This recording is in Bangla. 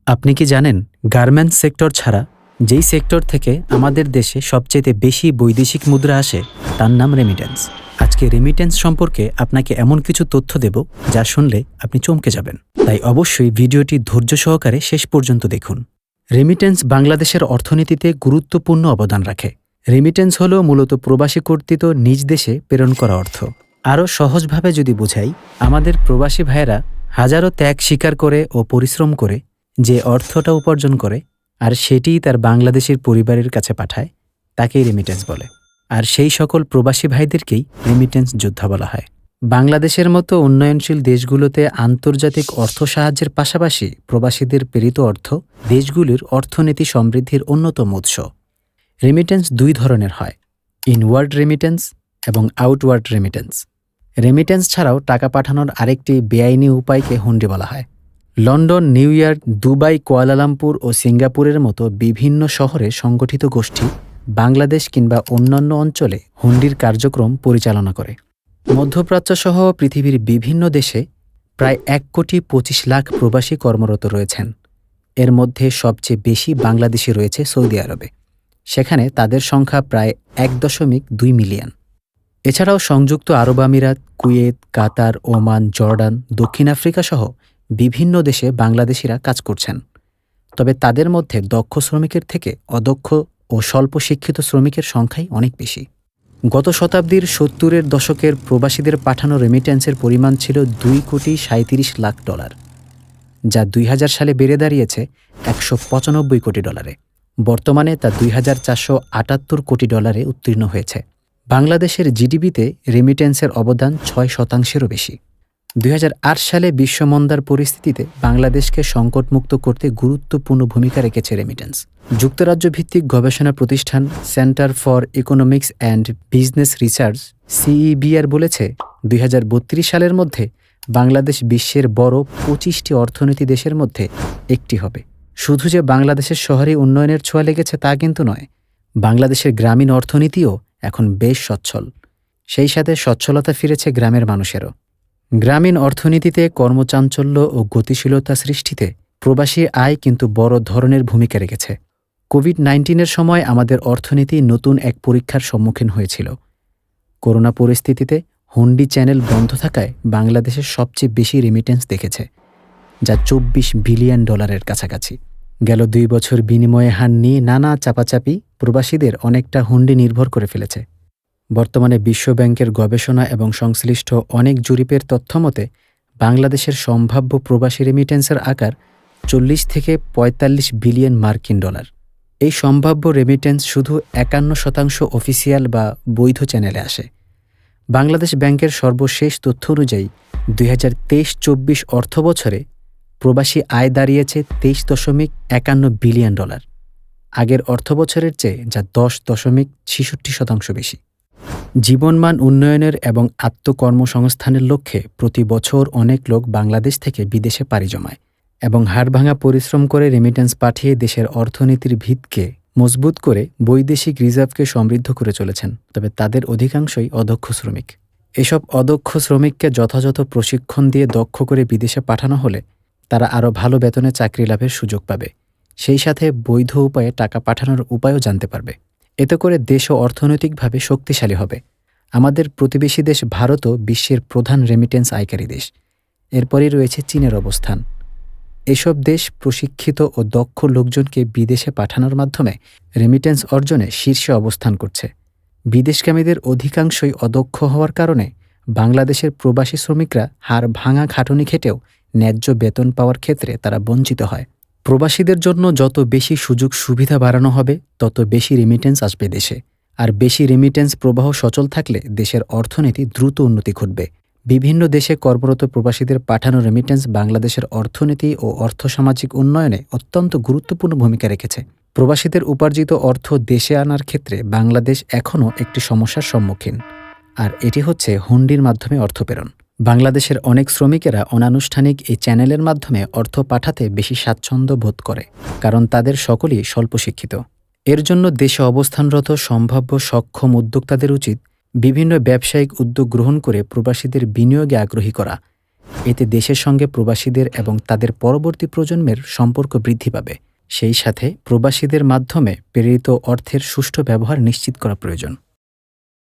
আপনি কি জানেন গার্মেন্টস সেক্টর ছাড়া যেই সেক্টর থেকে আমাদের দেশে সবচেয়ে বেশি বৈদেশিক মুদ্রা আসে তার নাম রেমিটেন্স। আজকে রেমিটেন্স সম্পর্কে আপনাকে এমন কিছু তথ্য দেব যা শুনলে আপনি চমকে যাবেন। তাই অবশ্যই ভিডিওটি ধৈর্য সহকারে শেষ পর্যন্ত দেখুন। রেমিটেন্স বাংলাদেশের অর্থনীতিতে গুরুত্বপূর্ণ অবদান রাখে। রেমিটেন্স হল মূলত প্রবাসী কর্তৃক নিজ দেশে প্রেরণ করা অর্থ। আরও সহজভাবে যদি বুঝাই, আমাদের প্রবাসী ভাইয়েরা হাজারো ত্যাগ স্বীকার করে ও পরিশ্রম করে যে অর্থটা উপার্জন করে আর সেটিই তার বাংলাদেশের পরিবারের কাছে পাঠায়, তাকেই রেমিটেন্স বলে। আর সেই সকল প্রবাসী ভাইদেরকেই রেমিটেন্স যোদ্ধা বলা হয়। বাংলাদেশের মতো উন্নয়নশীল দেশগুলোতে আন্তর্জাতিক অর্থ সাহায্যের পাশাপাশি প্রবাসীদের প্রেরিত অর্থ দেশগুলির অর্থনীতি সমৃদ্ধির অন্যতম উৎস। রেমিটেন্স দুই ধরনের হয়, ইনওয়ার্ড রেমিটেন্স এবং আউটওয়ার্ড রেমিটেন্স। রেমিটেন্স ছাড়াও টাকা পাঠানোর আরেকটি বেআইনি উপায়কে হুন্ডি বলা হয়। London, New York, Dubai, Kuala Lumpur ও সিঙ্গাপুরের মতো বিভিন্ন শহরে সংগঠিত গোষ্ঠী বাংলাদেশ কিংবা অন্যান্য অঞ্চলে হুন্ডির কার্যক্রম পরিচালনা করে। মধ্যপ্রাচ্য সহ পৃথিবীর বিভিন্ন দেশে প্রায় 1,25,00,000 প্রবাসী কর্মরত রয়েছেন। এর মধ্যে সবচেয়ে বেশি বাংলাদেশি রয়েছে সৌদি আরবে। সেখানে তাদের সংখ্যা প্রায় 1.2 মিলিয়ন। এছাড়াও সংযুক্ত আরব আমিরাত, কুয়েত, কাতার, ওমান, জর্ডান, দক্ষিণ আফ্রিকা সহ বিভিন্ন দেশে বাংলাদেশিরা কাজ করছেন। তবে তাদের মধ্যে দক্ষ শ্রমিকের থেকে অদক্ষ ও স্বল্প শিক্ষিত শ্রমিকের সংখ্যাই অনেক বেশি। গত শতাব্দীর 70-এর দশকের প্রবাসীদের পাঠানো রেমিটেন্সের পরিমাণ ছিল $2,37,00,000, যা 2000 সালে বেড়ে দাঁড়িয়েছে $195 কোটি। বর্তমানে তা $2,478 কোটি উত্তীর্ণ হয়েছে। বাংলাদেশের জিডিপিতে রেমিটেন্সের অবদান 6%-এরও বেশি। 2008 সালে বিশ্বমন্দার পরিস্থিতিতে বাংলাদেশকে সংকটমুক্ত করতে গুরুত্বপূর্ণ ভূমিকা রেখেছে রেমিটেন্স। যুক্তরাজ্য ভিত্তিক গবেষণা প্রতিষ্ঠান centre for economics and business research CEBR বলেছে, 2032 সালের মধ্যে বাংলাদেশ বিশ্বের বড় 25টি অর্থনীতি দেশের মধ্যে একটি হবে। শুধু যে বাংলাদেশের শহরে উন্নয়নের ছোঁয়া লেগেছে তা কিন্তু নয়, বাংলাদেশের গ্রামীণ অর্থনীতিও এখন বেশ সচ্ছল। সেই সাথে সচ্ছলতা ফিরেছে গ্রামের মানুষেরও। গ্রামীণ অর্থনীতিতে কর্মচাঞ্চল্য ও গতিশীলতা সৃষ্টিতে প্রবাসী আয় কিন্তু বড় ধরনের ভূমিকা রেখেছে। কোভিড-19-এর সময় আমাদের অর্থনীতি নতুন এক পরীক্ষার সম্মুখীন হয়েছিল। করোনা পরিস্থিতিতে হুন্ডি চ্যানেল বন্ধ থাকায় বাংলাদেশের সবচেয়ে বেশি রেমিটেন্স দেখেছে, যা $24 বিলিয়ন কাছাকাছি। গেল 2 বছর বিনিময় হার নিয়ে নানা চাপাচাপি প্রবাসীদের অনেকটা হুন্ডি নির্ভর করে ফেলেছে। বর্তমানে বিশ্বব্যাংকের গবেষণা এবং সংশ্লিষ্ট অনেক জরিপের তথ্যমতে বাংলাদেশের সম্ভাব্য প্রবাসী রেমিটেন্সের আকার $40 থেকে $45 বিলিয়ন। এই সম্ভাব্য রেমিটেন্স শুধু 51% অফিসিয়াল বা বৈধ চ্যানেলে আসে। বাংলাদেশ ব্যাংকের সর্বশেষ তথ্য অনুযায়ী 2023-24 অর্থবছরে প্রবাসী আয় দাঁড়িয়েছে $23.51 বিলিয়ন, আগের অর্থবছরের চেয়ে যা 10.66% বেশি। জীবনমান উন্নয়নের এবং আত্মকর্মসংস্থানের লক্ষ্যে প্রতি বছর অনেক লোক বাংলাদেশ থেকে বিদেশে পাড়ি জমায় এবং হাড়ভাঙা পরিশ্রম করে রেমিটেন্স পাঠিয়ে দেশের অর্থনীতির ভিতকে মজবুত করে বৈদেশিক রিজার্ভকে সমৃদ্ধ করে চলেছেন। তবে তাদের অধিকাংশই অদক্ষ শ্রমিক। এসব অদক্ষ শ্রমিককে যথাযথ প্রশিক্ষণ দিয়ে দক্ষ করে বিদেশে পাঠানো হলে তারা আরও ভালো বেতনে চাকরি লাভের সুযোগ পাবে। সেই সাথে বৈধ উপায়ে টাকা পাঠানোর উপায়ও জানতে পারবে। এতে করে দেশও অর্থনৈতিকভাবে শক্তিশালী হবে। আমাদের প্রতিবেশী দেশ ভারতও বিশ্বের প্রধান রেমিটেন্স আয়কারী দেশ। এরপরই রয়েছে চীনের অবস্থান। এসব দেশ প্রশিক্ষিত ও দক্ষ লোকজনকে বিদেশে পাঠানোর মাধ্যমে রেমিটেন্স অর্জনে শীর্ষে অবস্থান করছে। বিদেশগামীদের অধিকাংশই অদক্ষ হওয়ার কারণে বাংলাদেশের প্রবাসী শ্রমিকরা হাড় ভাঙা খাটুনি খেটেও ন্যায্য বেতন পাওয়ার ক্ষেত্রে তারা বঞ্চিত হয়। প্রবাসীদের জন্য যত বেশি সুযোগ সুবিধা বাড়ানো হবে তত বেশি রেমিটেন্স আসবে দেশে। আর বেশি রেমিটেন্স প্রবাহ সচল থাকলে দেশের অর্থনীতি দ্রুত উন্নতি ঘটবে। বিভিন্ন দেশে কর্মরত প্রবাসীদের পাঠানো রেমিটেন্স বাংলাদেশের অর্থনীতি ও অর্থসামাজিক উন্নয়নে অত্যন্ত গুরুত্বপূর্ণ ভূমিকা রেখেছে। প্রবাসীদের উপার্জিত অর্থ দেশে আনার ক্ষেত্রে বাংলাদেশ এখনও একটি সমস্যার সম্মুখীন, আর এটি হচ্ছে হুন্ডির মাধ্যমে অর্থ প্রেরণ। বাংলাদেশের অনেক শ্রমিকেরা অনানুষ্ঠানিক এই চ্যানেলের মাধ্যমে অর্থ পাঠাতে বেশি স্বাচ্ছন্দ্য বোধ করে, কারণ তাদের সকলেই স্বল্প শিক্ষিত। এর জন্য দেশে অবস্থানরত সম্ভাব্য সক্ষম উদ্যোক্তাদের উচিত বিভিন্ন ব্যবসায়িক উদ্যোগ গ্রহণ করে প্রবাসীদের বিনিয়োগে আগ্রহী করা এতে দেশের সঙ্গে প্রবাসীদের এবং তাদের পরবর্তী প্রজন্মের সম্পর্ক বৃদ্ধি পাবে। সেই সাথে প্রবাসীদের মাধ্যমে প্রেরিত অর্থের সুষ্ঠু ব্যবহার নিশ্চিত করা প্রয়োজন।